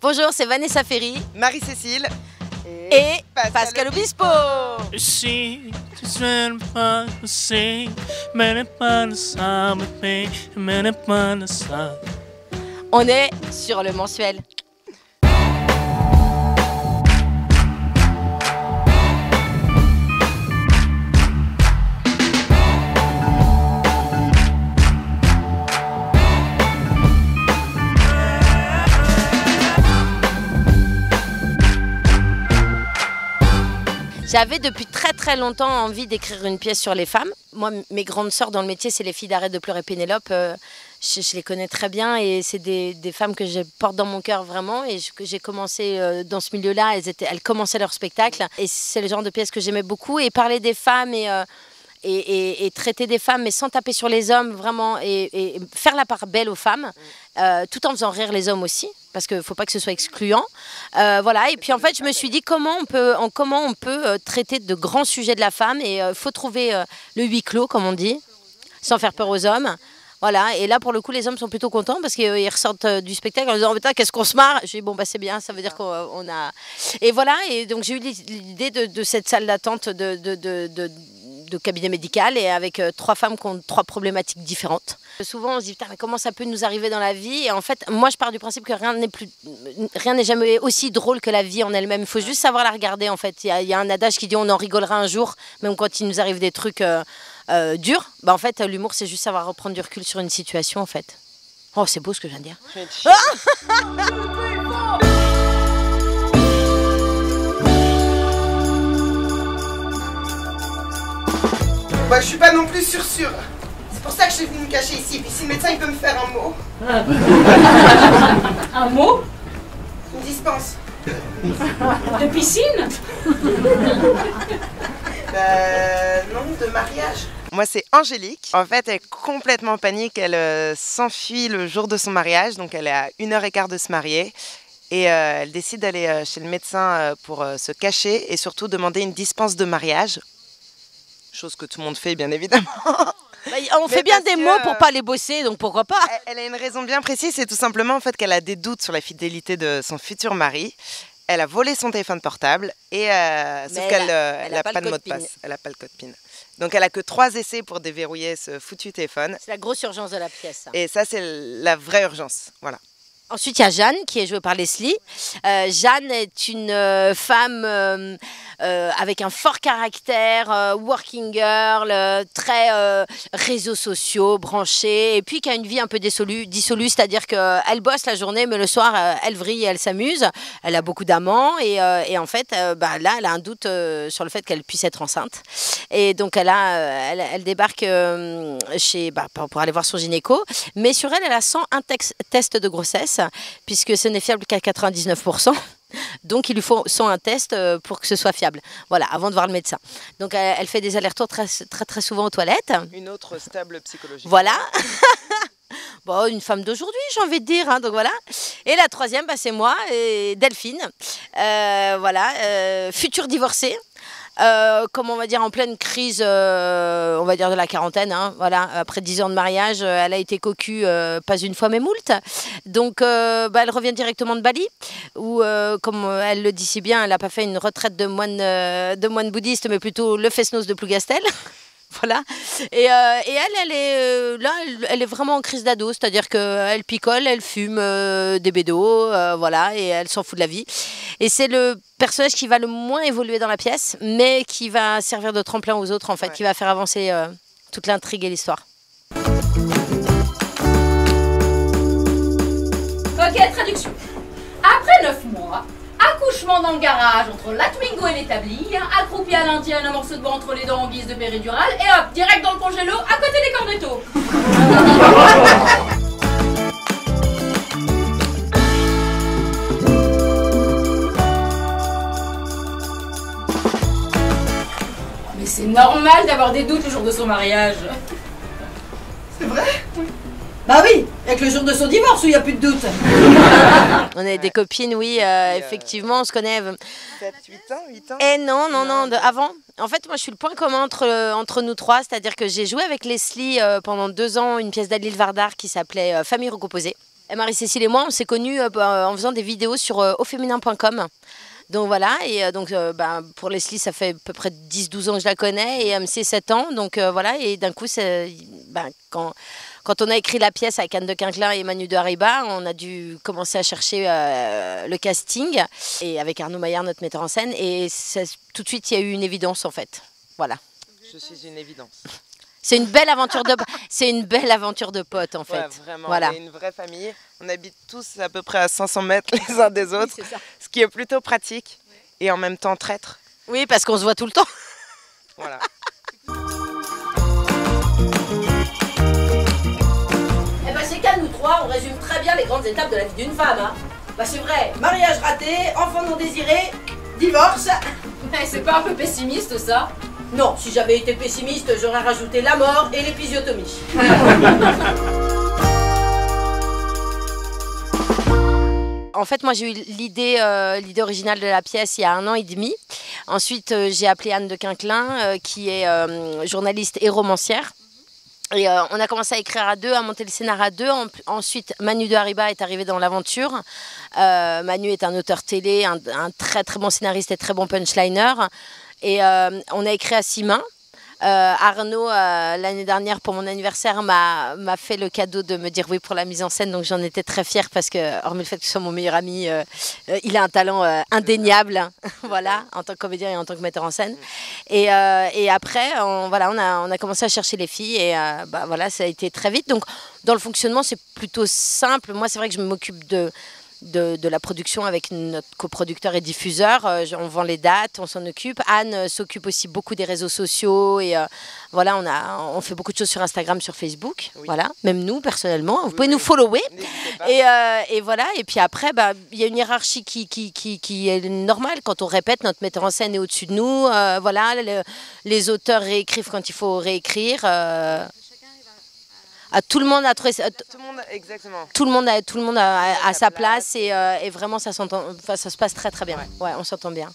Bonjour, c'est Vanessa Ferry, Marie-Cécile et Pascal Obispo. On est sur le mensuel. J'avais depuis très longtemps envie d'écrire une pièce sur les femmes. Moi, mes grandes sœurs dans le métier, c'est les filles d'Arrête de pleurer Pénélope. Je les connais très bien et c'est des femmes que je porte dans mon cœur vraiment. Et que j'ai commencé dans ce milieu-là, elles commençaient leur spectacle. Et c'est le genre de pièce que j'aimais beaucoup. Et parler des femmes et traiter des femmes, mais sans taper sur les hommes, vraiment. Et faire la part belle aux femmes, tout en faisant rire les hommes aussi. Parce qu'il ne faut pas que ce soit excluant. Voilà. Et puis en fait, je me suis dit comment on peut traiter de grands sujets de la femme. Et il faut trouver le huis clos, comme on dit, sans faire peur aux hommes. Voilà. Et là, pour le coup, les hommes sont plutôt contents parce qu'ils ressortent du spectacle en disant « Qu'est-ce qu'on se marre ?» Je dis « Bon, bah, c'est bien, ça veut dire qu'on a… » Et voilà. Et donc, j'ai eu l'idée de cette salle d'attente de cabinet médical et avec 3 femmes qui ont 3 problématiques différentes. Souvent on se dit putain mais comment ça peut nous arriver dans la vie, et en fait moi je pars du principe que rien n'est jamais aussi drôle que la vie en elle-même. Il faut juste savoir la regarder en fait. Il y a un adage qui dit on en rigolera un jour même quand il nous arrive des trucs durs. Bah en fait l'humour c'est juste savoir reprendre du recul sur une situation en fait. Oh c'est beau ce que je viens de dire. Bah, je suis pas non plus sûre. C'est pour ça que je suis venue me cacher ici. Puis si le médecin il peut me faire un mot. Un mot? Une dispense. De piscine? Non, de mariage. Moi c'est Angélique. En fait elle est complètement en panique. Elle s'enfuit le jour de son mariage. Donc elle est à 1h15 de se marier. Et elle décide d'aller chez le médecin pour se cacher et surtout demander une dispense de mariage. Chose que tout le monde fait, bien évidemment. Bah, on fait bien des mots pour pas les bosser, donc pourquoi pas. Elle a une raison bien précise, c'est tout simplement en fait qu'elle a des doutes sur la fidélité de son futur mari. Elle a volé son téléphone portable et sauf qu'elle n'a pas de mot de passe. Elle n'a pas le code PIN. Donc elle a que 3 essais pour déverrouiller ce foutu téléphone. C'est la grosse urgence de la pièce. Ça. Et ça c'est la vraie urgence, voilà. Ensuite, il y a Jeanne, qui est jouée par Leslie. Jeanne est une femme avec un fort caractère, working girl, très réseaux sociaux, branchée, et puis qui a une vie un peu dissolue, c'est-à-dire qu'elle bosse la journée, mais le soir, elle vrille et elle s'amuse. Elle a beaucoup d'amants, et en fait, là, elle a un doute sur le fait qu'elle puisse être enceinte. Et donc, elle débarque pour aller voir son gynéco, mais sur elle a 101 tests de grossesse, puisque ce n'est fiable qu'à 99%. Donc il lui faut un test pour que ce soit fiable. Voilà, avant de voir le médecin. Donc elle fait des allers-retours très souvent aux toilettes. Une autre stable psychologique. Voilà. Bon, une femme d'aujourd'hui, j'ai envie de dire. Hein, donc voilà. Et la troisième, c'est moi, et Delphine. Voilà, future divorcée. Comme on va dire en pleine crise, on va dire de la quarantaine, hein, voilà. Après 10 ans de mariage, elle a été cocue pas une fois mais moult. Donc elle revient directement de Bali, où comme elle le dit si bien, elle n'a pas fait une retraite de moine bouddhiste, mais plutôt le Fesnos de Plougastel. Voilà. Et elle est là, elle est vraiment en crise d'ado, c'est-à-dire qu'elle picole, elle fume des bédos, voilà, et elle s'en fout de la vie. Et c'est le personnage qui va le moins évoluer dans la pièce, mais qui va servir de tremplin aux autres, en fait, qui va faire avancer toute l'intrigue et l'histoire. Ok, traduction. Après 9 mois, accouchement dans le garage entre la Twingo et l'établi, accroupi à l'Indien, un morceau de bois entre les dents en guise de péridurale, et hop, direct dans le congélo, à côté des cornettos. Mais c'est normal d'avoir des doutes le jour de son mariage. C'est vrai? Bah oui, avec le jour de son divorce où il n'y a plus de doute. On est des copines, oui, effectivement, on se connaît. 7, 8 ans, 8 ans? Eh non, avant. En fait, moi, je suis le point commun entre nous 3, c'est-à-dire que j'ai joué avec Leslie pendant 2 ans une pièce d'Adlil Vardar qui s'appelait Famille recomposée. Et Marie-Cécile et moi, on s'est connus en faisant des vidéos sur auféminin.com. Donc voilà, et pour Leslie, ça fait à peu près 10-12 ans que je la connais, et MC 7 ans. Donc voilà, et d'un coup, quand on a écrit la pièce avec Anne de Quinquelin et Manu de Hariba, on a dû commencer à chercher le casting, et avec Arnaud Maillard, notre metteur en scène, et tout de suite, il y a eu une évidence en fait. Voilà. Je suis une évidence. C'est une belle aventure de potes en fait. Ouais, vraiment, voilà. On est une vraie famille. On habite tous à peu près à 500 mètres les uns des autres, oui, ce qui est plutôt pratique et en même temps traître. Oui, parce qu'on se voit tout le temps. Voilà. Eh ben c'est qu'à nous trois, on résume très bien les grandes étapes de la vie d'une femme. Hein. Bah c'est vrai, mariage raté, enfant non désiré, divorce. Mais c'est pas un peu pessimiste ça? Non, si j'avais été pessimiste, j'aurais rajouté la mort et l'épisiotomie. En fait, moi, j'ai eu l'idée originale de la pièce il y a 1 an et demi. Ensuite, j'ai appelé Anne de Quinquelin, qui est journaliste et romancière. Et on a commencé à écrire à deux, à monter le scénario à deux. Ensuite, Manu de Hariba est arrivé dans l'aventure. Manu est un auteur télé, un très très bon scénariste et très bon punchliner. Et on a écrit à 6 mains. Arnaud, l'année dernière, pour mon anniversaire, m'a fait le cadeau de me dire oui pour la mise en scène. Donc j'en étais très fière parce que, hormis le fait que ce soit mon meilleur ami, il a un talent indéniable, voilà, en tant que comédien et en tant que metteur en scène. Et après, on a commencé à chercher les filles et voilà, ça a été très vite. Donc dans le fonctionnement, c'est plutôt simple. Moi, c'est vrai que je m'occupe de la production avec notre coproducteur et diffuseur. On vend les dates, on s'en occupe. Anne s'occupe aussi beaucoup des réseaux sociaux et voilà, on fait beaucoup de choses sur Instagram, sur Facebook. Oui. Voilà, même nous personnellement, vous pouvez nous follower. Et voilà, et puis après, il y a une hiérarchie qui est normale. Quand on répète, notre metteur en scène est au-dessus de nous. Voilà, les auteurs réécrivent quand il faut réécrire. Tout le monde a trouvé exactement. Tout le monde a sa place et vraiment ça se passe très très bien. Ouais, on s'entend bien.